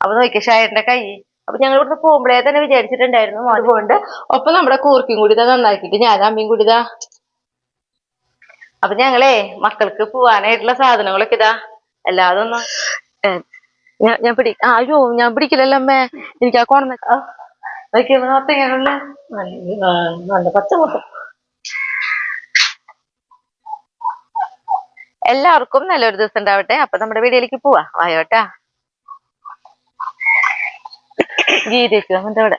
അപ്പൊ നോക്കിയ ഷായറിന്റെ കൈ. അപ്പൊ ഞങ്ങൾ ഇവിടുന്ന് പോകുമ്പോഴേ തന്നെ വിചാരിച്ചിട്ടുണ്ടായിരുന്നു അതുകൊണ്ട്. ഒപ്പം നമ്മുടെ കൂർക്കും കൂടി ഇതാ നന്നാക്കിട്ട് ഞാൻ അമ്മയും കൂടി ഇതാ. അപ്പൊ ഞങ്ങളെ മക്കൾക്ക് പോവാനായിട്ടുള്ള സാധനങ്ങളൊക്കെ ഇതാ എല്ലാതും ഒന്ന് ഞാൻ അയ്യോ ഞാൻ പിടിക്കില്ലല്ലോ അമ്മേ. എനിക്ക് ആ കൊണ നോക്കിയുള്ള നല്ല പച്ചമുട്ട. എല്ലാവർക്കും നല്ലൊരു ദിവസം ഉണ്ടാവട്ടെ. അപ്പൊ നമ്മുടെ വീഡിയോയിലേക്ക് പോവാ. വായോട്ടാ ഗീതേക്ക് അവന്റെ അവിടെ.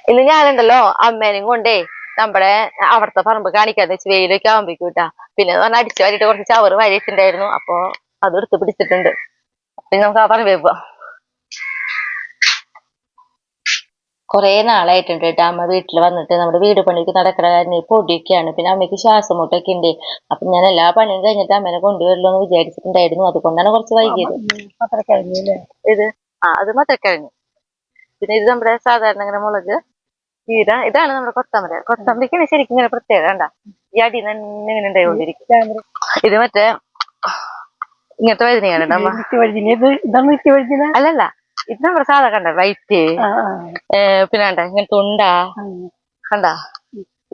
ഇന്ന് ഞാനുണ്ടല്ലോ അമ്മേനും കൊണ്ടേ നമ്മുടെ അവിടുത്തെ പറമ്പ് കാണിക്കാന്ന് വെച്ച് വെയിലൊക്കെ ആവുമ്പോഴേക്കും കിട്ടാ. പിന്നെ പറഞ്ഞാൽ അടിച്ചു വാരിട്ട് കുറച്ച് ചവറ് വാരിയിട്ടുണ്ടായിരുന്നു. അപ്പൊ അത് എടുത്ത് പിടിച്ചിട്ടുണ്ട്. പിന്നെ നമുക്ക് ആ പറമ്പ് പോവാം. കുറെ നാളായിട്ടുണ്ട് കേട്ടോ അമ്മ വീട്ടിൽ വന്നിട്ട്. നമ്മുടെ വീട് പണിക്ക് നടക്കണ കാരണം പൊടിയൊക്കെയാണ്. പിന്നെ അമ്മയ്ക്ക് ശ്വാസം മുട്ടൊക്കെ ഉണ്ട്. അപ്പൊ ഞാൻ എല്ലാ പണിയും കഴിഞ്ഞിട്ട് അമ്മേനെ കൊണ്ടുവരുള്ളൂ എന്ന് വിചാരിച്ചിട്ടുണ്ടായിരുന്നു. അതുകൊണ്ടാണ് കുറച്ച് വൈകിയത്. ഇത് അത് മത്രക്കിഴങ്ങ്. പിന്നെ ഇത് നമ്മുടെ സാധാരണ ഇങ്ങനെ മുളക് ചീര. ഇതാണ് നമ്മുടെ കൊത്തമര. കൊത്തമരക്കാണ് ശരിക്കും ഇങ്ങനെ പ്രത്യേകത കണ്ട ഈ അടി തന്നെ ഇങ്ങനെ ഉണ്ടായിക്കൊണ്ടിരിക്കും. ഇത് മറ്റേ ഇങ്ങനത്തെ വഴുതനയാണ്. അല്ലല്ല ഇത് നമ്മുടെ സാധാ കണ്ട വൈറ്റ്. പിന്നെ കണ്ട ഇങ്ങനത്തെ ഉണ്ട കണ്ട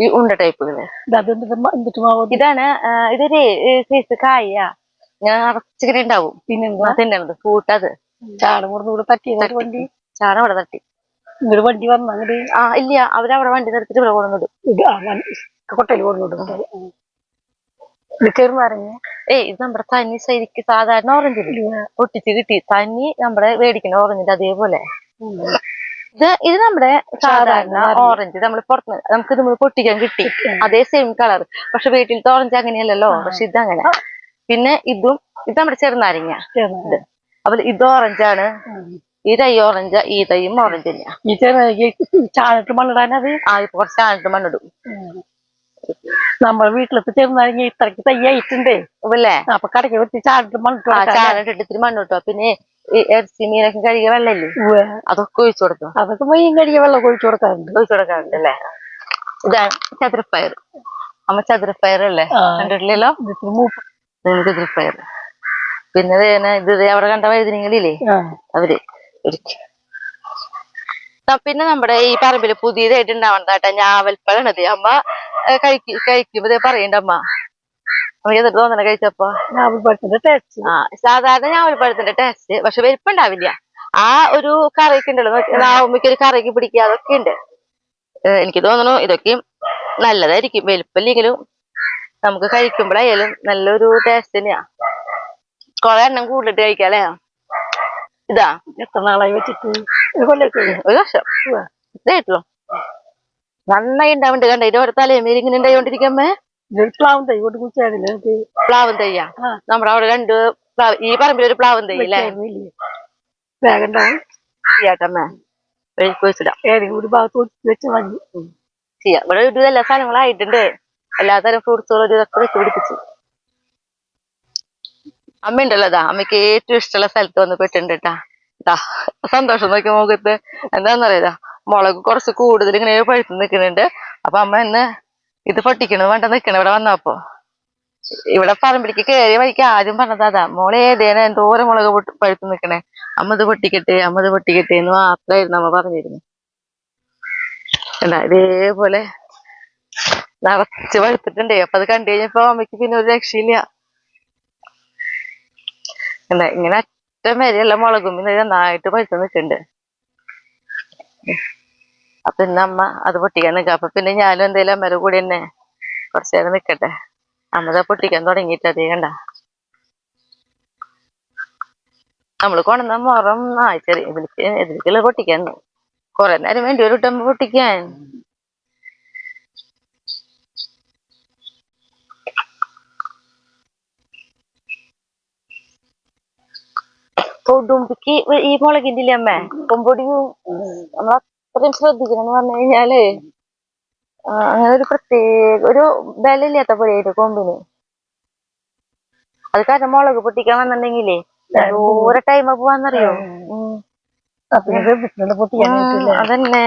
ഈ ഉണ്ട ടൈപ്പുകള്. ഇതാണ് ഇതൊരു സൈസ് കായ. ഞാൻ നിറച്ചിങ്ങനെ ഉണ്ടാവും. പിന്നെ ഫ്രൂട്ടത് ചാടം ഇവിടെ തട്ടി ഇങ്ങോട്ട് വണ്ടി വന്നു. ഇല്ല അവരവിടെ വണ്ടി നിർത്തിട്ട് ഇവിടെ കൊണ്ടുവന്നിടും. കൊട്ടയിൽ കൊണ്ടുവിടും. ഇത് നമ്മുടെ തനി ശരിക്ക് സാധാരണ ഓറഞ്ച് പൊട്ടിച്ച് കിട്ടി. തനി നമ്മുടെ മേടിക്കുന്ന ഓറഞ്ചിന്റെ അതേപോലെ. ഇത് നമ്മുടെ സാധാരണ ഓറഞ്ച് നമ്മൾ പുറത്ത് നമുക്ക് ഇത് പൊട്ടിക്കാൻ കിട്ടി. അതേ സെയിം കളർ. പക്ഷെ വീട്ടിലത്തെ ഓറഞ്ച് അങ്ങനെയല്ലല്ലോ. പക്ഷെ ഇതങ്ങനെ. പിന്നെ ഇത് നമ്മുടെ ചെറുനാരങ്ങ. അപ്പൊ ഇത് ഓറഞ്ചാണ്. ഈ തൈ ഓറഞ്ച്. ഈ തൈയും ഓറഞ്ച് തന്നെയാ. ഈ ചാണിട്ട് മണ്ണിടാനത് കുറച്ച് ചാണിട്ട് മണ്ണിടും. നമ്മുടെ വീട്ടിലത്തെ ചെറുനാരങ്ങ ഇത്രക്ക് തയ്യായിട്ടുണ്ടേ അല്ലേ. അപ്പൊ കടയ്ക്ക് വെച്ച് ചാണിട്ട് ഇത്തിരി മണ്ണിട്ടോ. പിന്നെ ഇറച്ചി മീനൊക്കെ കഴുകിയ വെള്ളല്ലേ അതൊക്കെ ഒഴിച്ചു കൊടുത്തു. അതൊക്കെ മീൻ കഴുകിയ വെള്ളം ഒഴിച്ചു കൊടുക്കാറുണ്ട് അല്ലേ. ഇതാണ് ചതുരപ്പയർ. അമ്മ ചതുരപ്പയർ അല്ലേ കണ്ടിട്ടില്ലല്ലോ. ചതുരപ്പയർ. പിന്നെ ഇത് അവിടെ കണ്ട വഴുതനങ്ങളില്ലേ അവര്. പിന്നെ നമ്മുടെ ഈ പറമ്പില് പുതിയതായിട്ട് ഉണ്ടാവണതാട്ടാ ഞാവൽപ്പഴാണത്. അമ്മ കഴിക്കുമ്പോ പറയണ്ട അമ്മ. നമുക്ക് എന്നിട്ട് തോന്നണ കഴിച്ചപ്പോ ഞാവൽപ്പഴത്തിന്റെ ടേസ്റ്റ്. സാധാരണ ഞാവൽപ്പഴത്തിന്റെ ടേസ്റ്റ്. പക്ഷെ വലിപ്പുണ്ടാവില്ല. ആ ഒരു കറിയൊക്കെ ഉണ്ടല്ലോ നാവുമ്മയ്ക്ക് ഒരു കറിക്ക് പിടിക്കുക അതൊക്കെ ഉണ്ട്. എനിക്ക് തോന്നുന്നു ഇതൊക്കെയും നല്ലതായിരിക്കും. വലിപ്പല്ലെങ്കിലും നമുക്ക് കഴിക്കുമ്പോഴായാലും നല്ലൊരു ടേസ്റ്റ് തന്നെയാ. കുറെ എണ്ണം കൂടുതലിട്ട് കഴിക്കാം അല്ലേ. ഇതാ എത്ര നാളായി വെച്ചിട്ട് ഒരു വർഷം ഇതായിട്ടുള്ളൂ. നന്നായി ഉണ്ടാവുന്നുണ്ട് കണ്ട. ഇതിന്റെ തലമേൽ ഇങ്ങനെ ഉണ്ടായിക്കൊണ്ടിരിക്കമ്മേ. പ്ലാവും തൈ കൊണ്ട് കുറിച്ചാണ്. പ്ലാവും തയ്യാ നമ്മുടെ അവിടെ രണ്ട് പ്ലാവ്. ഈ പറമ്പിലൊരു പ്ലാവും തൈ അല്ലേ. ചെയ്യാട്ടമ്മേ കുഴിച്ചിടാം. ഏതെങ്കിലും ഒരു ഭാഗത്ത് വെച്ച് മതി ചെയ്യാം. ഇവിടെ ഒരു എല്ലാ സാധനങ്ങളായിട്ടുണ്ട്. എല്ലാതരം ഫ്രൂട്ട്സുകളും ഒരു ഇതൊക്കെ വെച്ച് പിടിപ്പിച്ചു. അമ്മ ഉണ്ടല്ലോതാ അമ്മയ്ക്ക് ഏറ്റവും ഇഷ്ടമുള്ള സ്ഥലത്ത് വന്ന് പെട്ടുണ്ട് കേട്ടാ. സന്തോഷം നോക്കിയ മുഖത്ത്. എന്താന്നറിയാ മുളക് കുറച്ച് കൂടുതൽ ഇങ്ങനെ പഴുത്ത് നിൽക്കുന്നുണ്ട്. അപ്പൊ അമ്മ ഇന്ന് ഇത് പൊട്ടിക്കണത് വേണ്ട നിക്കണ ഇവിടെ വന്നപ്പോ. ഇവിടെ പറമ്പിലേക്ക് കയറിയ വഴിക്ക് ആദ്യം പറഞ്ഞതാ മോളെ ഏതേനെ എന്തോരം മുളക് പഴുത്ത് നിൽക്കണേ. അമ്മ ഇത് പൊട്ടിക്കട്ടെ എന്ന് മാത്രമായിരുന്നു അമ്മ പറഞ്ഞിരുന്നു. എന്താ ഇതേപോലെ നിറച്ച് പഴുത്തിട്ടുണ്ടേ. അപ്പൊ അത് കണ്ടു കഴിഞ്ഞപ്പോ അമ്മയ്ക്ക് പിന്നെ ഒരു രക്ഷയില്ല. എന്താ ഇങ്ങനെ അറ്റം വരെയുള്ള മുളകും പിന്നെ നന്നായിട്ട് പഴുത്ത് നിൽക്കുന്നുണ്ട്. അപ്പൊ ഇന്ന് അമ്മ അത് പൊട്ടിക്കാൻ നിൽക്കുക. അപ്പൊ പിന്നെ ഞാനും എന്തേലും അമ്മയുടെ കൂടെ തന്നെ കുറച്ചു നേരം നിൽക്കട്ടെ. അമ്മ പൊട്ടിക്കാൻ തുടങ്ങിയിട്ട് അതേ കണ്ട. നമ്മള് കൊണ്ടുവന്ന മുറം ചെറിയ എതിർക്കുള്ള പൊട്ടിക്കാൻ കുറെ നേരം വേണ്ടി ഒരു ഇട്ടമ്മ പൊട്ടിക്കാൻ. കൊടുമ്പിക്ക് ഈ മുളകിന്റെ ഇല്ലേ അമ്മേ കൊമ്പൊടിയും നമ്മൾ അത്രയും ശ്രദ്ധിക്കണം എന്ന് പറഞ്ഞു കഴിഞ്ഞാല് അങ്ങനെ ഒരു പ്രത്യേക ഒരു ബലമില്ലാത്ത പോലെയായിട്ട് കൊമ്പിന്. അത് കാരണം മുളക് പൊട്ടിക്കാൻ വന്നിട്ടുണ്ടെങ്കിലേ ഓരോ ടൈം പോവാന്നറിയോ. അതന്നെ.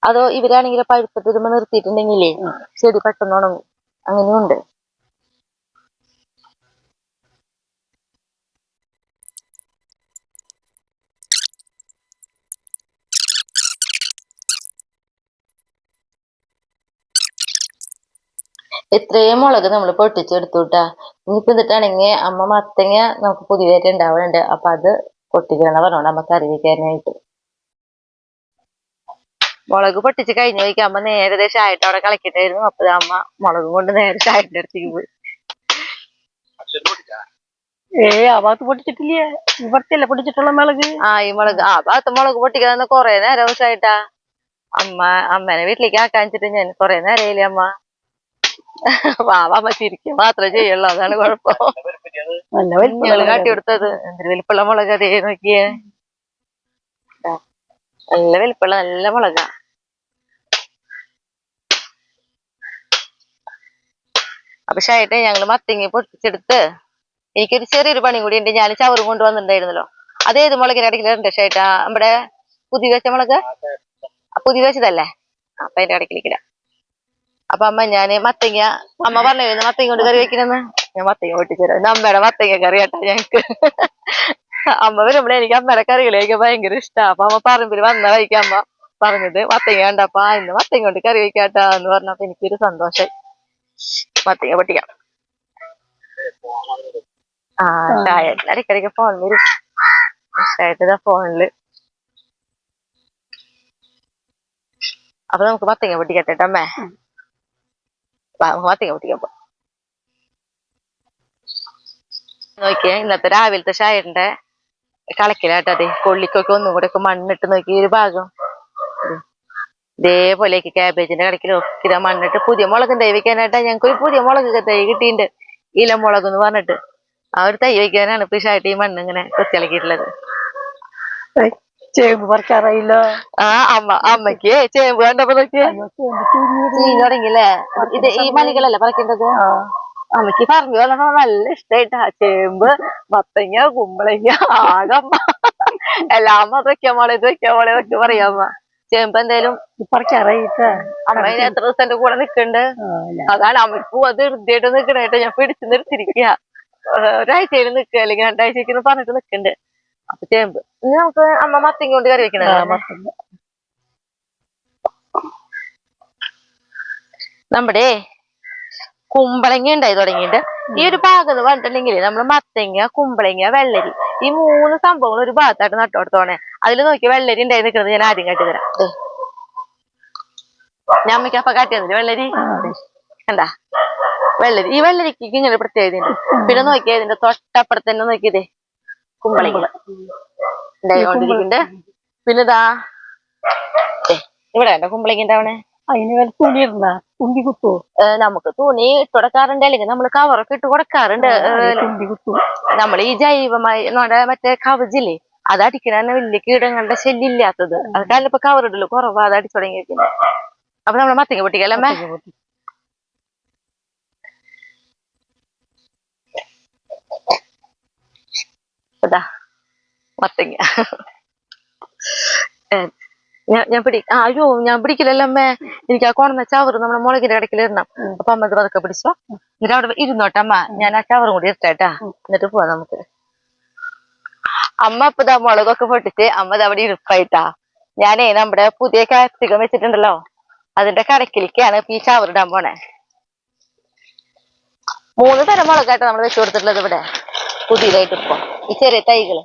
അതോ ഇവരാണെങ്കിലോ പഴുത്തിട്ട് ഇതുമ്പോ നിർത്തിയിട്ടുണ്ടെങ്കിലേ ചെടി പെട്ടെന്ന് ഉണങ്ങും. അങ്ങനെയുണ്ട്. ഇത്രയും മുളക് നമ്മൾ പൊട്ടിച്ചെടുത്തുട്ടാ. ഇനിയിപ്പോ എന്നിട്ടാണെങ്കിൽ അമ്മ മത്തങ്ങ നമുക്ക് പുതിയതായിട്ട് ഉണ്ടാവുന്നുണ്ട്. അപ്പൊ അത് പൊട്ടിക്കണം പറഞ്ഞോണ്ട് അമ്മ കറി വെക്കാനായിട്ട്. മുളക് പൊട്ടിച്ച് കഴിഞ്ഞ് വയ്ക്കാൻ അമ്മ നേരെ ചായട്ട് അവിടെ കളിക്കട്ടായിരുന്നു. അപ്പൊ അമ്മ മുളക് കൊണ്ട് നേരെ ചായന്റെ അടുത്തേക്ക് പോയി. ആ ഭാഗത്ത് പൊട്ടിച്ചിട്ടില്ലേ? ഇവിടത്തല്ലേ പൊട്ടിച്ചിട്ടുള്ള മുളക്? ഈ മുളക് ആ ഭാഗത്ത് മുളക് പൊട്ടിക്കാതെ കൊറേ നേരം ദിവസമായിട്ടാ. അമ്മേനെ വീട്ടിലേക്ക് ആക്കാൻ വെച്ചിട്ട് ഞാൻ കൊറേ നേരമില്ലേ അമ്മ. അമ്മ ചിരിക്കുക മാത്രമേ ചെയ്യുള്ളൂ, അതാണ് കുഴപ്പം. ഞങ്ങള് കാട്ടി കൊടുത്തത് എന്തൊരു വലിപ്പുള്ള മുളക് അതേ നോക്കിയേ. നല്ല വലിപ്പുള്ള നല്ല മുളകാ. അപ്പൊ ഷായിട്ട് ഞങ്ങള് മത്തങ്ങ പൊട്ടിച്ചെടുത്ത് എനിക്കൊരു ചെറിയൊരു പണി കൂടി ഉണ്ട്. ഞാൻ ചവറും കൊണ്ടുവന്നിട്ടുണ്ടായിരുന്നല്ലോ. അതേത് മുളകിന് ഇടയ്ക്കിലുണ്ട് ഷായിട്ടാ? നമ്മുടെ പുതിയ വെച്ച മുളക്, പുതിയ വെച്ചതല്ലേ? അപ്പൊ അതിന്റെ ഇടയ്ക്കിലിക്കില്ല. അപ്പൊ അമ്മ ഞാന് മത്തങ്ങ, അമ്മ പറഞ്ഞു മത്തങ്ങ കൊണ്ട് കറി വെക്കണെന്ന്. ഞാൻ മത്തങ്ങ പൊട്ടിച്ചേരാം. അമ്മയുടെ മത്തങ്ങ കറി കേട്ടാ ഞങ്ങക്ക്. അമ്മ വരുമ്പോഴേ എനിക്ക് അമ്മയുടെ കറികളൊക്കെ ഭയങ്കര ഇഷ്ടമാണ്. അപ്പൊ അമ്മ പറമ്പിൽ വന്ന വഴിക്ക് അമ്മ പറഞ്ഞത് മത്തങ്ങ കണ്ടപ്പോ ഇന്ന് മത്തങ്ങ കൊണ്ട് കറി വെക്കാട്ടാ എന്ന് പറഞ്ഞപ്പോ എനിക്കൊരു സന്തോഷായി. മത്തങ്ങ പൊട്ടിക്കാം. ചായ ഇടയ്ക്കിടയ്ക്ക് ഫോൺ വരും. ഇഷ്ടായിട്ടതാ ഫോണില്. അപ്പൊ നമുക്ക് മത്തങ്ങ പൊട്ടിക്കട്ടെ അമ്മേ. നമുക്ക് മത്തങ്ങ പൊട്ടിക്കാം. നോക്കിയേ ഇന്നത്തെ രാവിലത്തെ ഷായന്റെ കളക്കിലാട്ടോ. അതെ കൊള്ളിക്കൊക്കെ ഒന്നും കൂടെ ഒക്കെ മണ്ണിട്ട് നോക്കി ഒരു ഭാഗം ഇതേപോലെയൊക്കെ ക്യാബേജിന്റെ കളക്കിലൊക്കെ ഇതാ മണ്ണിട്ട് പുതിയ മുളക് തൈ വെക്കാനായിട്ടാ. ഞങ്ങൾക്കൊരു പുതിയ മുളക് തൈ കിട്ടിയിട്ടുണ്ട്, ഇലമുളക് എന്ന് പറഞ്ഞിട്ട്. ആ ഒരു തൈ വെക്കാനാണ് ഇപ്പൊ ഷായിട്ട് ഈ മണ്ണ് ഇങ്ങനെ കൊത്തിളക്കിയിട്ടുള്ളത്. ചേമ്പ് പറിക്കാറായില്ലോ. അമ്മക്ക് ചേമ്പ് കണ്ടപ്പോ നോക്കിയേ ചീഞ്ഞ് തുടങ്ങിയില്ലേ. ഇത് ഈ മണികളല്ലേ പറിക്കേണ്ടത്. അമ്മക്ക് പറഞ്ഞു പറഞ്ഞപ്പോ നല്ല ഇഷ്ടായിട്ടാ. ചേമ്പ്, മത്തങ്ങ, കുമ്പളങ്ങ, ആകമ്മ എല്ലാം അത് വെക്കാൻ മോളെ ഇത് വെക്കാൻ മോളെ എന്നൊക്കെ പറയാമ്മ. ചേമ്പ് എന്തായാലും പറിക്കാറായിട്ടാ. അമ്മ ഇനി എത്ര ദിവസം എന്റെ കൂടെ നിക്കണ്ട്. അതാണ് അമ്മക്ക് അത് ഹൃദയായിട്ട് നിക്കണേട്ടോ. ഞാൻ പിടിച്ചു നിർത്തിരിക്കുക. ഒരാഴ്ചയിൽ നിക്കുക അല്ലെങ്കിൽ 2 ആഴ്ചക്ക് പറഞ്ഞിട്ട് നിക്കണ്ട്. അപ്പൊ ചേമ്പ് ഇനി നമുക്ക് അമ്മ മത്തങ്ങ കൊണ്ട് കറി വെക്കണേ. നമ്മുടെ കുമ്പളങ്ങ ഉണ്ടായി തുടങ്ങിയിട്ട് ഈ ഒരു ഭാഗം എന്ന് പറഞ്ഞിട്ടുണ്ടെങ്കിൽ നമ്മള് മത്തങ്ങ, കുമ്പളങ്ങ, വെള്ളരി ഈ 3 സംഭവങ്ങൾ ഒരു ഭാഗത്തായിട്ട് നട്ടോടത്തോണേ. അതിൽ നോക്കി വെള്ളരി ഉണ്ടായി നിൽക്കുന്നത് ഞാൻ ആദ്യം കാട്ടി തരാം. ഞാൻ അമ്മയ്ക്ക് അപ്പൊ കാട്ടി തന്നില്ല വെള്ളരി എന്താ വെള്ളരി. ഈ വെള്ളരിക്ക് ഇങ്ങനെ പ്രത്യേകത. പിന്നെ നോക്കിയാ ഇതിന്റെ തൊട്ടപ്പുറത്ത് തന്നെ നോക്കിയതേ കുമ്പളങ്ങ ഉണ്ടായിക്കൊണ്ടിരിക്കുന്നുണ്ട്. പിന്നെ ഇതാ ഇവിടെ ഉണ്ടോ കുമ്പളങ്ങ ഉണ്ടാവണേ. അതിന് തുണി ഇടണ്ട, തുമ്പി കുത്തുവോ? നമുക്ക് തുണി ഇട്ട് കൊടുക്കാറുണ്ട്, അല്ലെങ്കിൽ നമ്മൾ കവറൊക്കെ ഇട്ട് കൊടുക്കാറുണ്ട്. നമ്മൾ ഈ ജൈവമായി നമ്മുടെ മറ്റേ കവചില്ലേ അത് അടിക്കണ വലിയ കീടങ്ങളുടെ ശല്യം ഇല്ലാത്തത്. അത് കാരണം ഇപ്പൊ കവർ ഇടല്ലോ കുറവാ, അത് അടിച്ചു തുടങ്ങിയിരിക്കുന്നു. അപ്പൊ നമ്മള് മത്തങ്ങ പൊട്ടിക്കല്ലേ. അതാ മത്തങ്ങ ഞാൻ അയ്യോ ഞാൻ പിടിക്കില്ലല്ലോ അമ്മേ. എനിക്ക് ആ കൊണന്ന ചവറ് നമ്മുടെ മുളകിന്റെ ഇടയ്ക്കിൽ ഇടണം. അപ്പൊ അമ്മ പതൊക്കെ പിടിച്ചോ. എന്നിട്ട് അവിടെ ഇരുന്നോട്ടെ അമ്മ. ഞാൻ ആ ചവറും കൂടി ഇട്ടാ എന്നിട്ട് പോവാ നമുക്ക്. അമ്മ ഇപ്പൊ ഇതാ മുളകൊക്കെ പൊട്ടിച്ച് അമ്മ അവിടെ ഇരിപ്പായിട്ടാ. ഞാനേ നമ്മുടെ പുതിയ കാപ്സിക്കം വെച്ചിട്ടുണ്ടല്ലോ അതിന്റെ കടക്കിലേക്കാണ് ഈ ചവറിടാൻ പോണേ. 3 തരം മുളകായിട്ടാ നമ്മൾ വെച്ചു കൊടുത്തിട്ടുള്ളത് ഇവിടെ പുതിയതായിട്ട്. ഇപ്പൊ ഈ ചെറിയ തൈകള്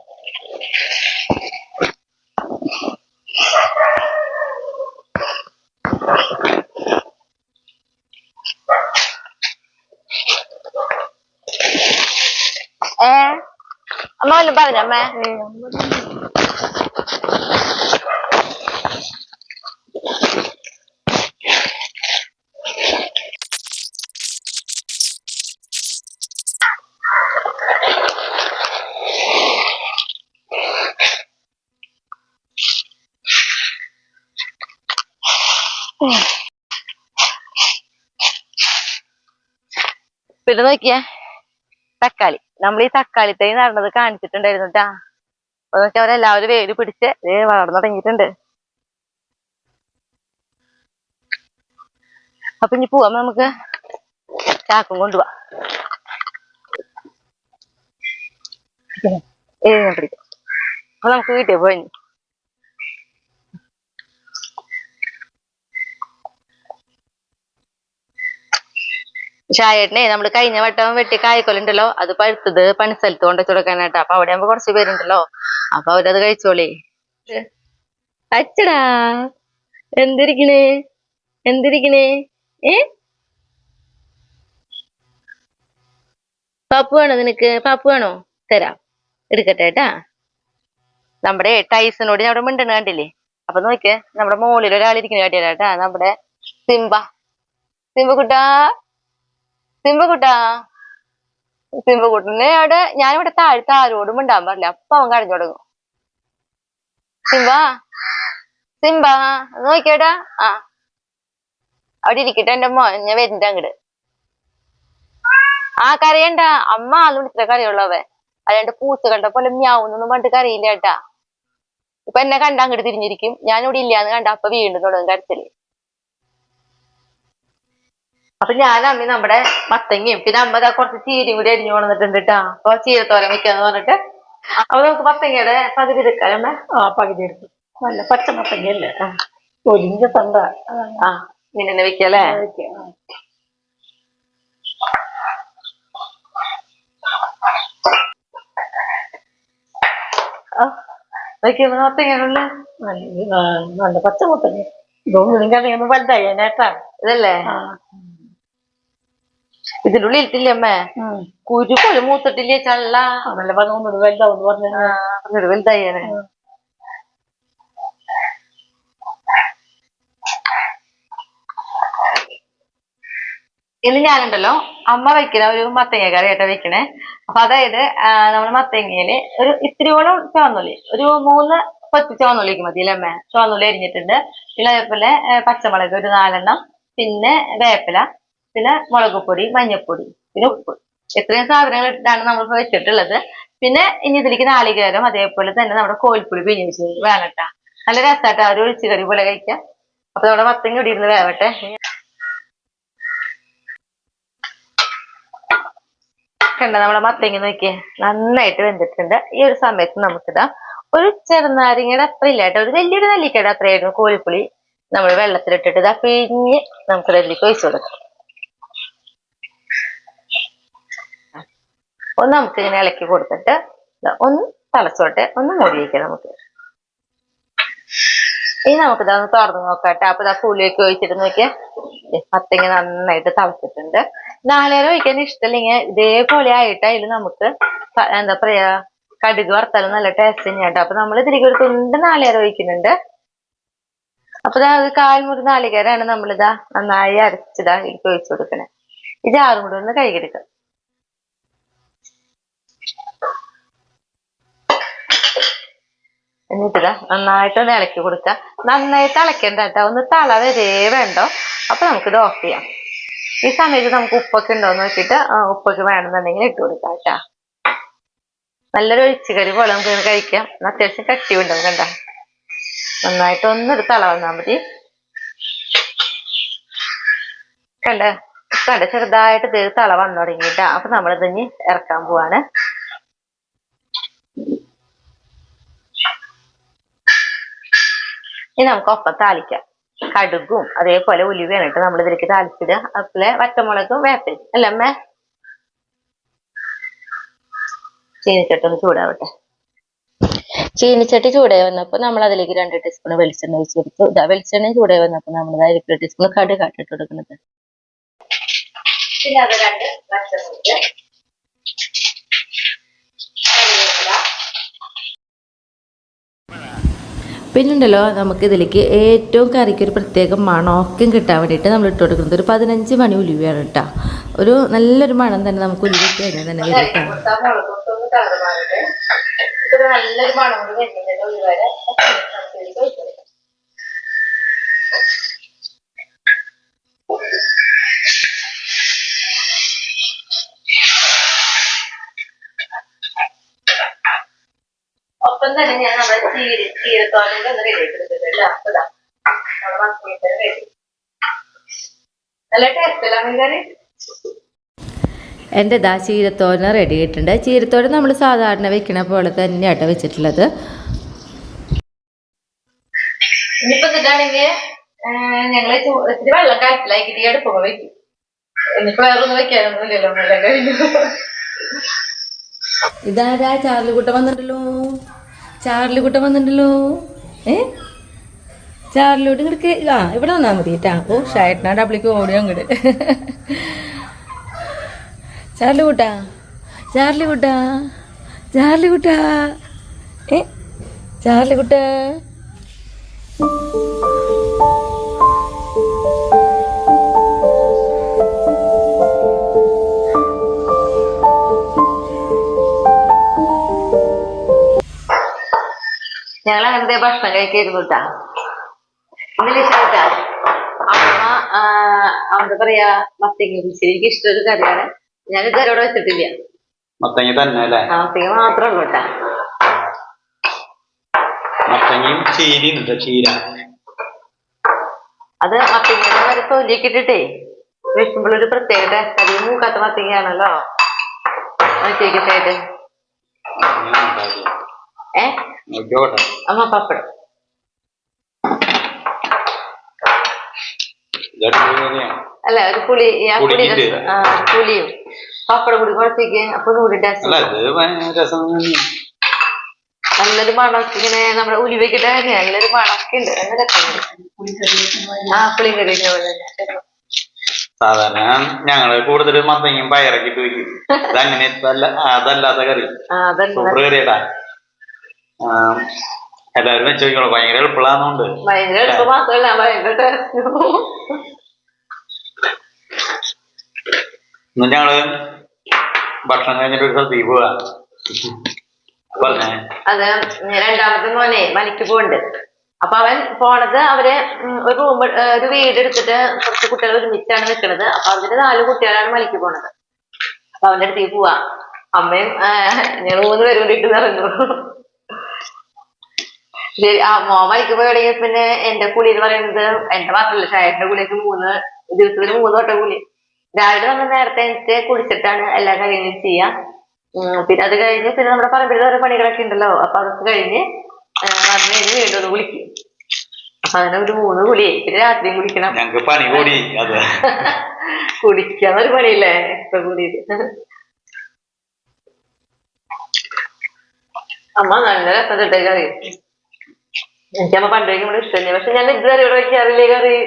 അമ്മ വല്ലതും പറഞ്ഞമ്മേ. പിന്നെ നോക്കിയേ തക്കാളി. നമ്മൾ ഈ തക്കാളി തൈ നടന്നത് കാണിച്ചിട്ടുണ്ടായിരുന്നു കേട്ടാ. അപ്പൊ നോക്കി അവരെല്ലാവരും വേര് പിടിച്ച് വളർന്നു തുടങ്ങിയിട്ടുണ്ട്. അപ്പൊ ഇനി പോവാം നമുക്ക്. ചാക്കും കൊണ്ടുപോവാ. ഞാൻ പിടിക്കാം. അപ്പൊ നമുക്ക് വീട്ടിൽ പോയി. ഷായേട്ടനെ നമ്മള് കഴിഞ്ഞ വട്ടം വെട്ടി കായ്ക്കൊല്ലുണ്ടല്ലോ അത് പഴുത്തത് പണിസ്ഥലത്ത് കൊണ്ട് കൊടുക്കാനായിട്ട്. അപ്പൊ അവിടെ ആകുമ്പോ കുറച്ച് പേരുണ്ടല്ലോ, അപ്പൊ അവരത് കഴിച്ചോളേ. അച്ചടാ എന്തിരിക്കണേ എന്തിരിക്കണേ ഏ പാപ്പു വേണോ നിനക്ക്? പാപ്പു വേണോ? തരാം, എടുക്കട്ടെ കേട്ടാ. നമ്മുടെ ടൈസനോട് ഞാൻ അവിടെ മിണ്ടണ കണ്ടില്ലേ? അപ്പൊ നോക്കിയേ, നമ്മുടെ മോളിൽ ഒരാളിരിക്കുന്ന കാട്ടിയാ നമ്മുടെ സിംബ. സിംബക്കുട്ടാ, സിംബക്കുട്ടാ, സിംബക്കുട്ടനെ അവിടെ ഞാനിവിടെ താരോടും മിണ്ടാൻ പാടില്ല, അപ്പൊ അവൻ കരഞ്ഞു തുടങ്ങും. സിംബ, സിംബ നോക്കിയേടാ. ആ അവിടെ ഇരിക്കട്ടെ എന്റെ മോൻ, ഞാൻ വരുന്നുണ്ട് അങ്ങട്. ആ കരയണ്ട, അമ്മ എന്ന് വിളിച്ചിട്ട് കരയുള്ളവൻ, അല്ലാണ്ട് പൂച്ചകളുടെ പോലെ മ്യാവുന്നൊന്നും പറഞ്ഞിട്ട് കരയില്ല കേട്ടാ. ഇപ്പൊ എന്നെ കണ്ട അങ്ങോട്ട് തിരിഞ്ഞിരിക്കും, ഞാനിവിടെ ഇല്ലാന്ന് കണ്ട അപ്പൊ വീണ്ടും തുടങ്ങും കരച്ചില്. അപ്പൊ ഞാൻ അമ്മ നമ്മുടെ മത്തങ്ങയും പിന്നെ അമ്മ കുറച്ച് ചീരയും കൂടി അരിഞ്ഞു കൊണ്ടിട്ടുണ്ട് കേട്ടാ. അപ്പൊ ചീരത്തോരൻ വെക്കാന്ന് പറഞ്ഞിട്ട് അപ്പൊ നമുക്ക് മത്തങ്ങയുടെ പകുതി എടുക്കാം അമ്മ. ആ പകുതി എടുക്കും. നല്ല പച്ച മത്തങ്ങയല്ലേ, ഒലിഞ്ഞ തണ്ട. ആ ഇങ്ങനെ വെക്കല്ലേ. മത്തങ്ങയുള്ള നല്ല പച്ച മത്തങ്ങ. ഇതൊന്നും വലുതായി നേട്ടാ ഇതല്ലേ. ഇതിനുള്ളിൽ ഇട്ടില്ലേ അമ്മേ? കുരു പോലെ മൂത്തിട്ടില്ലേ ചള്ള. നല്ല ഒന്നുകൂടി വലുതാവും പറഞ്ഞു, വലുതായേനെ. ഇന്ന് ഞാനുണ്ടല്ലോ അമ്മ വെക്കണ ഒരു മത്തങ്ങ കറി ആയിട്ടാ വെക്കണേ. അപ്പൊ അതായത് നമ്മള് മത്തങ്ങയില് ഒരു ഇത്തിരിയോളം ചുവന്നുള്ളി, ഒരു 3 കൊച്ചു ചുവന്നുള്ളിക്ക് മതി അല്ലേ അമ്മ? ചുവന്നുള്ളി അരിഞ്ഞിട്ടുണ്ട്. പിന്നെ അതേപോലെ പച്ചമുളക് ഒരു 4 പിന്നെ വേപ്പില, പിന്നെ മുളകുപൊടി, മഞ്ഞൾപ്പൊടി, പിന്നെ ഉപ്പ്. ഇത്രയും സാധനങ്ങൾ ഇട്ടിട്ടാണ് നമ്മൾ വെച്ചിട്ടുള്ളത്. പിന്നെ ഇനി ഇതിലേക്ക് നാളികേരം, അതേപോലെ തന്നെ നമ്മുടെ കോൽപ്പൊടി പിഴിഞ്ഞ് വെച്ച് വേണട്ടാ. നല്ല രസാട്ടാ, ഒരു ഒഴിച്ചു കറി പോലെ കഴിക്കാം. അപ്പൊ നമ്മുടെ മത്തങ്ങ ഇവിടെ ഇരുന്ന് വേവട്ടെ. കണ്ട നമ്മുടെ മത്തങ്ങ നോക്കിയേ നന്നായിട്ട് വെന്തിട്ടുണ്ട്. ഈ ഒരു സമയത്ത് നമുക്കിതാ ഒരു ചെറുനാരങ്ങയുടെ അത്ര ഇല്ല കേട്ടോ, ഒരു വലിയൊരു നെല്ലിക്കയുടെ അത്രയായിരുന്നു കോഴിപ്പുളി നമ്മൾ വെള്ളത്തിലിട്ടിട്ട് ഇതാ പിഴിഞ്ഞ് നമുക്ക് നെല്ലിക്ക ഒഴിച്ചു കൊടുക്കാം. ഒന്ന് നമുക്ക് ഇങ്ങനെ ഇളക്കി കൊടുത്തിട്ട് ഒന്ന് തിളച്ചോട്ടെ, ഒന്ന് മൂടി വയ്ക്കാം നമുക്ക്. ഇനി നമുക്കിതാ ഒന്ന് തുറന്ന് നോക്കാട്ടെ. അപ്പൊ ഇതാ പുളിയൊക്കെ ഒഴിച്ചിട്ട് നോക്കിയാ മത്തങ്ങ നന്നായിട്ട് തിളച്ചിട്ടുണ്ട്. നാളികേരം ഒഴിക്കാൻ ഇഷ്ടമില്ലെങ്കിൽ ഇതേപോലെ ആയിട്ട് അതിൽ നമുക്ക് എന്താ പറയാ കടുക് വറുത്താലും നല്ല ടേസ്റ്റ് തന്നെയാട്ടോ. അപ്പൊ നമ്മൾ ഇതിലേക്ക് ഒരു തുണ്ട് നാളികേരം ഒഴിക്കുന്നുണ്ട്. അപ്പൊ ഇതാ ഒരു 1/4 മുറി നാളികേരമാണ് നമ്മളിതാ നന്നായി അരച്ചിതാ ഇതിലേക്ക് ഒഴിച്ചു കൊടുക്കണേ. ഇത് ആറും കൂടെ ഒന്ന് കഴുകിയെടുക്കാം. എന്നിട്ടിതാ നന്നായിട്ടൊന്ന് ഇളക്കി കൊടുക്കുക. നന്നായിട്ട് ഇളക്കണ്ട കേട്ടോ, ഒന്ന് തള വരെ വേണ്ടോ. അപ്പൊ നമുക്കിത് ഓഫ് ചെയ്യാം. ഈ സമയത്ത് നമുക്ക് ഉപ്പൊക്കെ ഉണ്ടോന്ന് നോക്കിയിട്ട് ഉപ്പൊക്കെ വേണമെന്നുണ്ടെങ്കിൽ ഇട്ട് കൊടുക്കാം കേട്ടാ. നല്ലൊരു ഒഴിച്ചുകറി പോലെ നമുക്ക് കഴിക്കാം. അത്യാവശ്യം കട്ടി ഉണ്ടാവും കണ്ട. നന്നായിട്ട് ഒന്നൊരു തള വന്നാൽ മതി. കണ്ട ചെറുതായിട്ട് തള വന്നു തുടങ്ങിയിട്ടാ. അപ്പൊ നമ്മളിത് ഇനി ഇറക്കാൻ പോവാണ്. ഇനി നമുക്ക് ഒപ്പം താളിക്കാം. കടുകും അതേപോലെ ഉലുവയാണ് ഇട്ട് നമ്മൾ ഇതിലേക്ക് താളിച്ചിടുക. അതുപോലെ വറ്റമുളകും വേപ്പില അല്ലേ അമ്മേ? ചീനിച്ചട്ടി ഒന്ന് ചൂടാവട്ടെ. ചീനിച്ചട്ടി ചൂടായി വന്നപ്പോ നമ്മൾ അതിലേക്ക് 2 ടീസ്പൂൺ വെളിച്ചെണ്ണ ഒഴിച്ചു കൊടുത്തു. ഇതാ വെളിച്ചെണ്ണ ചൂടായി വന്നപ്പോ നമ്മൾ 1 ടീസ്പൂൺ കടുക് ഇട്ട് കൊടുക്കുന്നത്. പിന്നെ അത് 2 പച്ചമുളക്, പിന്നുണ്ടല്ലോ നമുക്ക് ഇതിലേക്ക് ഏറ്റവും കറിക്ക് ഒരു പ്രത്യേക മണമൊക്കെ കിട്ടാൻ വേണ്ടിയിട്ട് നമ്മൾ ഇട്ട് കൊടുക്കുന്നത് ഒരു 15 മണി ഉലുവയാണ് കേട്ടോ. ഒരു നല്ലൊരു മണം തന്നെ നമുക്ക് ഉലുവ ഇട്ട് കഴിഞ്ഞാൽ തന്നെ വരും കേട്ടോ. നല്ലൊരു മണം കൂടി വരുന്നുണ്ട് ഉലുവയുടെ. ഒപ്പം തന്നെ ഞാൻ നമ്മുടെ ചീരത്തോരൻ്റെ ഒന്ന് റെഡി ആക്കിയെടുത്തിട്ടുണ്ട്. അപ്പതാ നമ്മുടെ മത്തങ്ങ റെഡി. നല്ല ടേസ്റ്റ് അല്ല മീൻകറി. എൻ്റെ ഇതാ ചീരത്തോരൻ റെഡി ആയിട്ടുണ്ട്. ചീരത്തോരൻ നമ്മൾ സാധാരണ വെക്കണ പോലെ തന്നെയാട്ടോ വെച്ചിട്ടുള്ളത്. ഇനിയിപ്പോ എന്നിട്ടാണെങ്കിൽ ഞങ്ങള് ഇത്തിരി വെള്ളം കലത്തിലാക്കിയിട്ട് അടുപ്പൊക്കെ വെക്കും. ഇനിയിപ്പോ വേറെ ഒന്നും വെക്കാനൊന്നുമില്ലല്ലോ, എല്ലാം കഴിഞ്ഞു. ഇതാരാ? ചാർലിക്കുട്ടൻ വന്നിട്ടല്ലോ. ചാർലിക്കുട്ടൻ വന്നിട്ടല്ലോ. ചാർലിയോട്ട് ഇങ്ങോട്ട് ഇവിടെ വന്നാ മതി കേട്ടാ. ഓ ഷായട്ടിനാ ഡബിളിക്ക് ഓടി അങ്ങോട്ട്. ചാർലിക്കുട്ടാ, ചാർലിക്കുട്ടാ, ചാർലിക്കുട്ടാ, ചാർലിക്കുട്ടാ. ഞങ്ങൾ അങ്ങനത്തെ ഭക്ഷണം കഴിക്കായിരുന്നു കേട്ടാ. ഇന്നലെ ചേട്ടാ അമ്മ എന്താ പറയാ മത്തങ്ങ കുറിച്ച് എനിക്ക് ഇഷ്ടമൊരു കറിയാണ്. ഞാൻ ഇതുവരെ വെച്ചിട്ടില്ല. മത്തങ്ങ തന്നെ അല്ലേ? മത്തങ്ങ മാത്രമേ ഉള്ളൂ കേട്ടാ. മത്തങ്ങയും ചീരയും ഉണ്ട്. ചീര അത് മത്തങ്ങ വരെ തൊലിയൊക്കെ ഇട്ടിട്ടേ വെക്കുമ്പോഴൊരു പ്രത്യേക ടേസ്റ്റ്. അധികം മൂക്കാത്ത മത്തങ്ങയാണല്ലോ. നോക്കിയിട്ട് അമ്മ പപ്പടം അല്ല ഒരു പുളി പുളിയും പപ്പടം കൂടി കുഴച്ചേക്ക്. അപ്പൊ കൂടി ടേസ്റ്റ് നല്ലൊരു മണമൊക്കെ ഇങ്ങനെ നമ്മുടെ ഉലുവയ്ക്കിട്ട് നല്ലൊരു മണമൊക്കെ ഉണ്ട്. നല്ല രസമുണ്ട്. ആ പുളിങ്കറി സാധാരണ ഞങ്ങള് കൂടുതൽ മത്തങ്ങയും പയറൊക്കെ ഇട്ട് വയ്ക്കും. അതങ്ങനെ അതല്ലാത്ത കറി സൂപ്പർ കറിയട്ടാ. എല്ലാവരും വെച്ച് നോക്കിക്കോളൂ. ഭയങ്കര എളുപ്പമുള്ളതുകൊണ്ട്. ഭയങ്കര എളുപ്പം മാത്രമല്ല ഭയങ്കര ടേസ്റ്റ്. ഇന്ന് ഞങ്ങള് ഭക്ഷണം കഴിഞ്ഞിട്ട് ഒരു സ്ഥലത്തേക്ക് പോവാ. പറഞ്ഞേ അത് രണ്ടാമത്തെ മോനെ മണിക്ക് പോണ്ട്. അപ്പൊ അവൻ പോണത് അവര് ഒരു റൂം ഒരു വീട് എടുത്തിട്ട് കുറച്ച് കുട്ടികൾ ഒരുമിച്ചാണ് നിൽക്കുന്നത്. അപ്പൊ അവര് 4 കുട്ടികളാണ് മണിക്ക് പോണത്. അപ്പൊ അവന്റെ അടുത്തേക്ക് പോവാ. അമ്മയും ഞങ്ങൾ 3 പേരും കൂടി ഇട്ട് നിറഞ്ഞു. ശരി. മോൻ മണിക്ക് പോയി തുടങ്ങിയ പിന്നെ എന്റെ കുളി എന്ന് പറയുന്നത് എന്റെ മാത്രമല്ല ഷായന്റെ കുളിയൊക്കെ 3 ദിവസത്തിന് 3 വട്ടം കുളി. രാവിലെ നമ്മൾ നേരത്തെ എനിക്ക് കുളിച്ചിട്ടാണ് എല്ലാ കാര്യങ്ങളും ചെയ്യാം. പിന്നെ അത് കഴിഞ്ഞ് പിന്നെ നമ്മുടെ പറമ്പിൽ ഓരോ പണികളൊക്കെ ഉണ്ടല്ലോ. അപ്പൊ അതൊക്കെ കഴിഞ്ഞ് വന്നു കഴിഞ്ഞ് വീണ്ടും ഒന്ന് കുളിക്കും. അപ്പൊ അങ്ങനെ ഒരു 3 കുളിയായി. പിന്നെ രാത്രിയും കുളിക്കണം. കുടിക്കാന്നൊരു പണിയില്ലേ ഇപ്പൊ കൂടിയിട്ട്. അമ്മ നല്ല രസത്തിട്ടേ കറി. എനിക്കമ്മ പണ്ട് വയ്ക്കുമ്പോൾ ഇഷ്ടമല്ലേ. പക്ഷെ ഞാൻ ഇതുവരെ ഇവിടെ വെക്കാറില്ലേ കറി.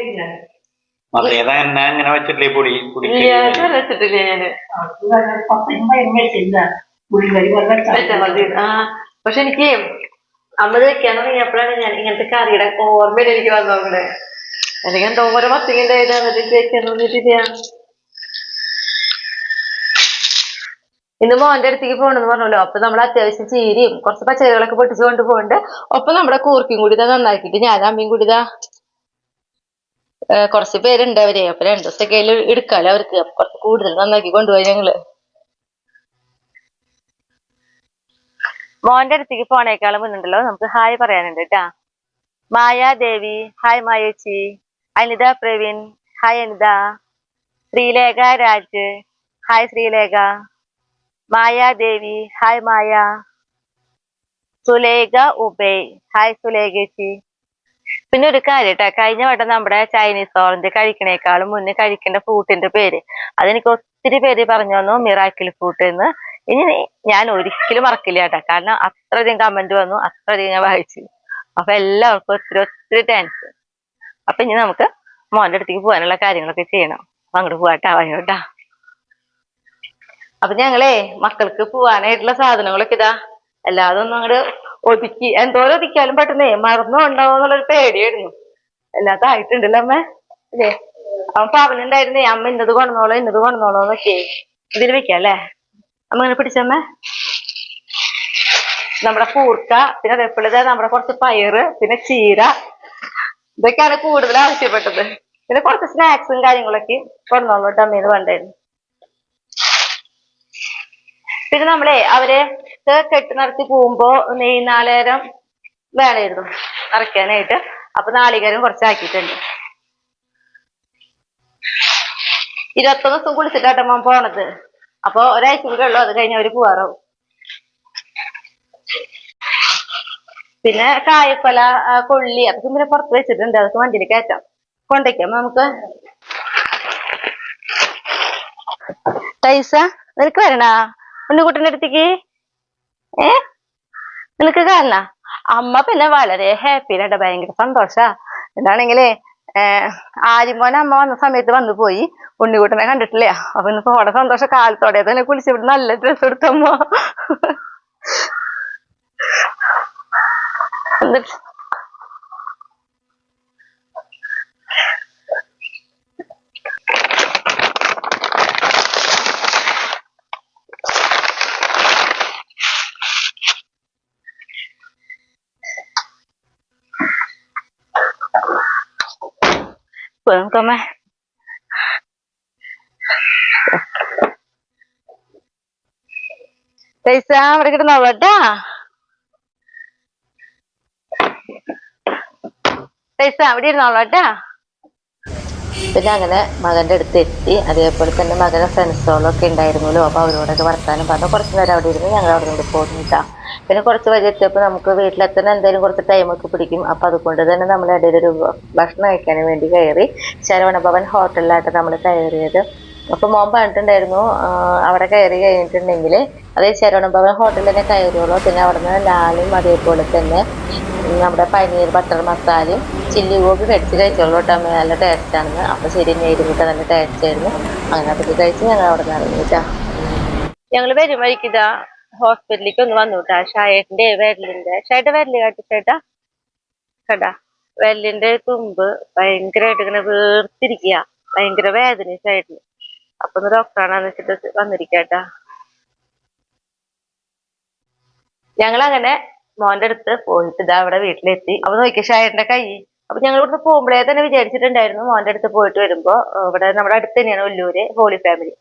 വെച്ചിട്ടില്ലേ ഞാന്. പക്ഷെ എനിക്ക് അമ്മ വെക്കാൻ തുടങ്ങിയപ്പോഴാണ് ഞാൻ ഇങ്ങനത്തെ കറിയുടെ ഓർമ്മയിൽ എനിക്ക് വന്നോണ്ട്. എനിക്ക് എന്തോ ഓരോ മത്തിങ്ങിന്റെ എന്നിട്ട് വെക്കാൻ തോന്നിട്ടില്ല. ഇന്ന് മോന്റെ അടുത്തേക്ക് പോകണമെന്ന് പറഞ്ഞല്ലോ. അപ്പൊ നമ്മൾ അത്യാവശ്യം ചീരയും കുറച്ച് പച്ചക്കറികളൊക്കെ പൊട്ടിച്ചു കൊണ്ട് പോകണ്ട്. ഒപ്പം നമ്മുടെ കൂർക്കയും കൂടി ഇതാ നന്നാക്കിയിട്ട് ഞാൻ അമ്മയും കൂടി ഇതാ കുറച്ച് പേരുണ്ട് അവരെ. അപ്പൊ 2 ദിവസമൊക്കെ എടുക്കാലോ അവർക്ക്. കുറച്ച് കൂടുതൽ നന്നാക്കി കൊണ്ടുപോയി ഞങ്ങള്. മോന്റെ അടുത്തേക്ക് പോണേക്കാളും മുന്നുണ്ടല്ലോ നമുക്ക് ഹായ് പറയാനുണ്ട് കേട്ടാ. മായാദേവി ഹായ് മായേച്ചി. Anitha Praveen hi Anitha. Sreelekha Raj hi Sreelekha. Mayadevi hi Maya. Sulekha Ubai hi സുലേഖേച്ചി. പിന്നെ ഒരു കാര്യം കേട്ടാ, കഴിഞ്ഞ വട്ടം നമ്മുടെ ചൈനീസ് ഓറഞ്ച് കഴിക്കണേക്കാളും മുന്നേ കഴിക്കേണ്ട ഫ്രൂട്ടിന്റെ പേര് അതെനിക്ക് ഒത്തിരി പേര് പറഞ്ഞു തന്നു, മിറാക്കിൾ ഫ്രൂട്ട് എന്ന്. ഇനി ഞാൻ ഒരിക്കലും മറക്കില്ല കേട്ടാ. കാരണം അത്രയധികം കമന്റ് വന്നു, അത്രയധികം ഞാൻ വായിച്ചു. അപ്പൊ എല്ലാവർക്കും ഒത്തിരി ഒത്തിരി താങ്ക്സ്. അപ്പൊ ഇനി നമുക്ക് മോന്റെ അടുത്തേക്ക് പോകാനുള്ള കാര്യങ്ങളൊക്കെ ചെയ്യണം. അപ്പൊ അങ്ങോട്ട് പോവാട്ടാ. വയോട്ടാ. അപ്പൊ ഞങ്ങളെ മക്കൾക്ക് പോവാനായിട്ടുള്ള സാധനങ്ങളൊക്കെ ഇതാ എല്ലാതും ഒന്നും അങ്ങോട്ട് ഒതുക്കി. എന്തോരം ഒതുക്കിയാലും പെട്ടെന്നേ മറന്നു ഉണ്ടാവുമെന്നുള്ളൊരു പേടിയായിരുന്നു. എല്ലാത്തും ആയിട്ടുണ്ടല്ലോ അമ്മ അല്ലേ. അവൻ പറഞ്ഞിട്ടുണ്ടായിരുന്നേ അമ്മ ഇന്നത് കൊണ്ടുവന്നോളോ എന്നൊക്കെ. ഇതിൽ വെക്കാം അല്ലേ അമ്മ. ഇങ്ങനെ പിടിച്ചമ്മ. നമ്മുടെ കൂർക്ക, പിന്നെ അതേപോലെ നമ്മുടെ കുറച്ച് പയറ്, പിന്നെ ചീര, ഇതൊക്കെയാണ് കൂടുതൽ ആവശ്യപ്പെട്ടത്. പിന്നെ കുറച്ച് സ്നാക്സും കാര്യങ്ങളൊക്കെ കൊണ്ടുവന്നോളൂ അമ്മേന്ന് വേണ്ടായിരുന്നു. പിന്നെ നമ്മളെ അവരെ കെട്ടി നടത്തി പോകുമ്പോ നാളികേരം വേണമായിരുന്നു നിറയ്ക്കാനായിട്ട്. അപ്പൊ നാളികേരം കുറച്ചാക്കിയിട്ടുണ്ട്. 21 ദിവസം കുളിച്ചിട്ടാട്ടമ്മ പോണത്. അപ്പൊ ഒരാഴ്ച കൂടെ ഉള്ളു, അത് കഴിഞ്ഞ് അവര് പോവാറാവും. പിന്നെ കായപ്പല, കൊള്ളി അതൊക്കെ പിന്നെ പുറത്ത് വെച്ചിട്ടുണ്ട്. അതൊക്കെ വണ്ടിയിൽ കയറ്റാം കൊണ്ടേക്കാം നമുക്ക്. പൈസ നിനക്ക് വരണ ഉണ്ണിക്കുട്ടന്റെ അടുത്തേക്ക് നിനക്ക് കാണണ അമ്മ പിന്നെ വളരെ ഹാപ്പിയിലായിട്ട് ഭയങ്കര സന്തോഷ. എന്താണെങ്കിലേ ആര്യമോൻ അമ്മ വന്ന സമയത്ത് വന്നു പോയി, ഉണ്ണിക്കുട്ടനെ കണ്ടിട്ടില്ല. അപ്പൊ ഇന്നിപ്പോ അവിടെ സന്തോഷം കാലത്തോടെ തന്നെ കുളിച്ച് ഇവിടെ നല്ല ഡ്രസ്സ് എടുത്തമ്മ. എന്നിട്ട് നമുക്കമ്മ പൈസ അവിടെ കിട്ടുന്നോളൂട്ടാ. പൈസ അവിടെ ഇരുന്നോളൂട്ടാ. പിന്നെ അങ്ങനെ മകന്റെ അടുത്ത് എത്തി. അതേപോലെ തന്നെ മകന്റെ ഫ്രണ്ട്സുകളൊക്കെ ഉണ്ടായിരുന്നല്ലോ. അപ്പൊ അവരോടൊക്കെ വർത്താനം പറഞ്ഞു കുറച്ചു നേരം അവിടെ ഇരുന്ന് ഞങ്ങൾ അവിടെ നിന്ന് പോന്നിട്ടാ. പിന്നെ കുറച്ച് വഴി എത്തിയപ്പോൾ നമുക്ക് വീട്ടിലെത്താൻ എന്തായാലും കുറച്ച് ടൈമൊക്കെ പിടിക്കും. അപ്പൊ അതുകൊണ്ട് തന്നെ നമ്മൾ ഇടയിൽ ഒരു ഭക്ഷണം കഴിക്കാൻ വേണ്ടി കയറി. ശരവണഭവൻ ഹോട്ടലിലായിട്ട് നമ്മൾ കയറിയത്. അപ്പൊ മോൻ പറഞ്ഞിട്ടുണ്ടായിരുന്നു അവിടെ കയറി കഴിഞ്ഞിട്ടുണ്ടെങ്കിൽ അതേ ശരവണഭവൻ ഹോട്ടലിൽ തന്നെ കയറുള്ളൂ. പിന്നെ അവിടെ നിന്ന് ലാലും അതേപോലെ തന്നെ നമ്മുടെ പനീർ ബട്ടർ മസാലയും ചില്ലി ഗോബി കടിച്ച് കഴിച്ചോളൂ കേട്ടോ. നല്ല ടേസ്റ്റ് ആണെന്ന്. അപ്പൊ ശരി നേരിട്ട് നല്ല ടേസ്റ്റ് ആയിരുന്നു. അങ്ങനെ അതൊക്കെ കഴിച്ച് ഞങ്ങൾ അവിടെ നിന്ന് ഇറങ്ങിട്ടാ. ഞങ്ങൾ വരും വഴിക്കിതാ ഹോസ്പിറ്റലിലേക്ക് ഒന്ന് വന്നു കേട്ടാ. ഷായേട്ടിന്റെ വിരല് കാട്ടിച്ചേട്ടാ കേട്ടാ. വിരലിന്റെ തുമ്പ് ഭയങ്കരമായിട്ട് ഇങ്ങനെ വീർത്തിരിക്കുക, ഭയങ്കര വേദന ഷായേട്ടിന്. അപ്പൊ ഒന്ന് ഡോക്ടറാണെന്ന് വെച്ചിട്ട് വന്നിരിക്കട്ടാ. ഞങ്ങളങ്ങനെ മോന്റെ അടുത്ത് പോയിട്ട് ഇതാ അവിടെ വീട്ടിലെത്തി. അപ്പൊ നോക്കിയ ഷായേട്ടിന്റെ കൈ. അപ്പൊ ഞങ്ങൾ ഇവിടുന്ന് പോകുമ്പോഴേ തന്നെ വിചാരിച്ചിട്ടുണ്ടായിരുന്നു മോന്റെ അടുത്ത് പോയിട്ട് വരുമ്പോ ഇവിടെ നമ്മുടെ അടുത്ത് തന്നെയാണ് ഒല്ലൂര് ഹോളി ഫാമിലി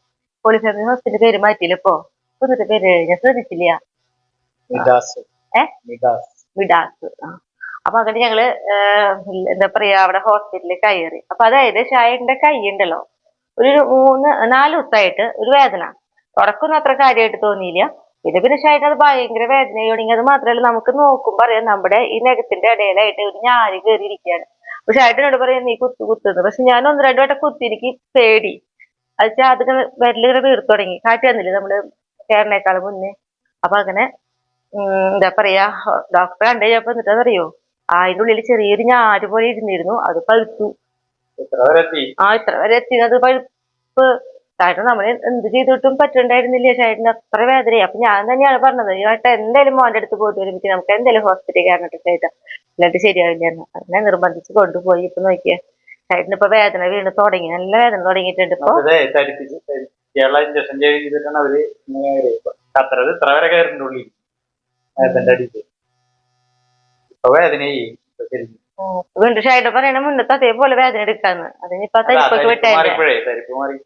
ഹോസ്പിറ്റൽ പേര് മാറ്റിയില്ല ഇപ്പൊ പുതിയ പേര് ഞാൻ ശ്രദ്ധിച്ചില്ല. വിഡാസ്. അപ്പൊ അങ്ങനെ ഞങ്ങള് എന്താ പറയാ അവിടെ ഹോസ്പിറ്റലിൽ കയറി. അപ്പൊ അതായത് ഷായേട്ടിന്റെ കൈ ഉണ്ടല്ലോ ഒരു 3-4 ദിവസമായിട്ട് ഒരു വേദന. തുടക്കൊന്നും അത്ര കാര്യമായിട്ട് തോന്നിയില്ല. പിന്നെ ഷായേട്ട് അത് ഭയങ്കര വേദന തുടങ്ങി. അത് മാത്രമല്ല നമുക്ക് നോക്കുമ്പോ അറിയാം നമ്മുടെ ഈ നഖത്തിന്റെ ഇടയിലായിട്ട് ഒരു ഞാര് കയറിയിരിക്കുകയാണ്. അപ്പൊ ഷായേട്ടിനോട് പറയാം നീ കുത്തുന്നത്. പക്ഷെ ഞാൻ 1-2 വട്ടം കുത്തി, എനിക്ക് പേടി. അത് അതിങ്ങനെ വിരലിങ്ങനെ വീർത്തു തുടങ്ങി. കാറ്റ് തന്നില്ലേ നമ്മള് കയറിനേക്കാളും മുന്നേ. അപ്പൊ അങ്ങനെ എന്താ പറയാ ഡോക്ടറെ കണ്ടു കഴിഞ്ഞപ്പോ എന്നിട്ടെന്നറിയോ അതിന്റെ ഉള്ളിൽ ചെറിയൊരു ഞാര് പോലെ ഇരുന്നിരുന്നു. അത് പഴുത്തു. ഇത്ര വരെ എത്തി. അത് പഴുപ്പ് കാരണം നമ്മൾ എന്ത് ചെയ്തിട്ടും പറ്റണ്ടായിരുന്നില്ല. ഷായേട്ടിന് അത്ര വേദനയായി. അപ്പൊ ഞാൻ തന്നെയാണ് പറഞ്ഞത് ഈവട്ടെ എന്തായാലും മോന്റെ അടുത്ത് പോയിട്ട് വരുമ്പോൾ നമുക്ക് എന്തായാലും ഹോസ്പിറ്റലിൽ കയറിട്ട് ഷായേട്ടാ, ഇല്ലാണ്ട് ശരിയാവില്ലായിരുന്നു. അങ്ങനെ നിർബന്ധിച്ച് കൊണ്ടുപോയി. ഇപ്പൊ നോക്കിയേ ഷായേട്ടിന് ഇപ്പൊ വേദന വീണ് തുടങ്ങി, നല്ല വേദന തുടങ്ങിയിട്ടുണ്ട്. ഇപ്പൊ ഇഞ്ചക്ഷൻ ചെയ്തിട്ടാണ് അവര് ഇത്ര വരെ കയറിന്റെ ഉള്ളിൽ വീണ്ടും ഷായേട്ട പറയണ മുന്നത്തെ അതേപോലെ വേദന എടുക്കാന്ന്. അതിനിപ്പോ തരിപ്പൊക്കെ വിട്ടായിരുന്നു.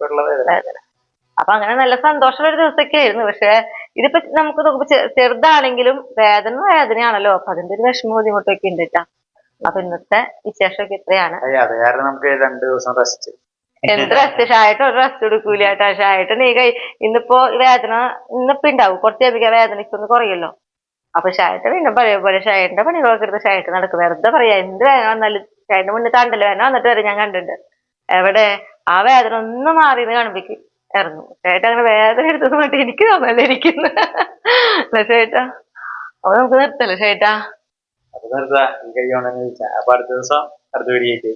അപ്പൊ അങ്ങനെ നല്ല സന്തോഷമുള്ള ഒരു ദിവസമൊക്കെ ആയിരുന്നു. പക്ഷെ ഇതിപ്പോ നമുക്ക് നോക്കുമ്പോ ചെറുതാണെങ്കിലും വേദനയാണല്ലോ. അപ്പൊ അതിന്റെ ഒരു വിഷമം ബുദ്ധിമുട്ടൊക്കെ ഉണ്ട് കേട്ടാ. അപ്പൊ ഇന്നത്തെ വിശേഷമൊക്കെ ഇത്രയാണ്. എന്ത് റെസ്റ്റ് ഷായേട്ട് ഒരു റെസ്റ്റ് എടുക്കൂല കേട്ടാ. ഷായേട്ട് നീ ഇന്നിപ്പോ വേദന ഇന്നിപ്പോ ഉണ്ടാവും. കുറച്ച് കഴിയുമ്പോ വേദനയ്ക്കൊന്ന് കുറയല്ലോ. അപ്പൊ ഷായേട്ട് വീണ്ടും പഴയ പോലെ ഷായേട്ടിന്റെ പണികളൊക്കെ എടുത്ത് ഷായേട്ട് നടക്കും. വെറുതെ പറയാ എന്ത് വേദന വന്നാലും ഷായേട്ടിന്റെ മുന്നിൽ തണ്ടല് വേദന വന്നിട്ട് വരെ ഞാൻ കണ്ടിട്ടുണ്ട്. എവിടെ ആ വേദന ഒന്ന് മാറിയെന്ന് കാണുമ്പോഴേക്ക് ഇറങ്ങും. ഷായേട്ട് അങ്ങനെ വേദന എടുത്തത് മറ്റേ എനിക്ക് തോന്നല്ലേ ഇരിക്കുന്നു അല്ല ഷായേട്ടാ. അപ്പൊ നമുക്ക് നിർത്തല്ലേ ഷായേട്ടാ. അടുത്ത ദിവസം അടുത്ത വീഡിയോ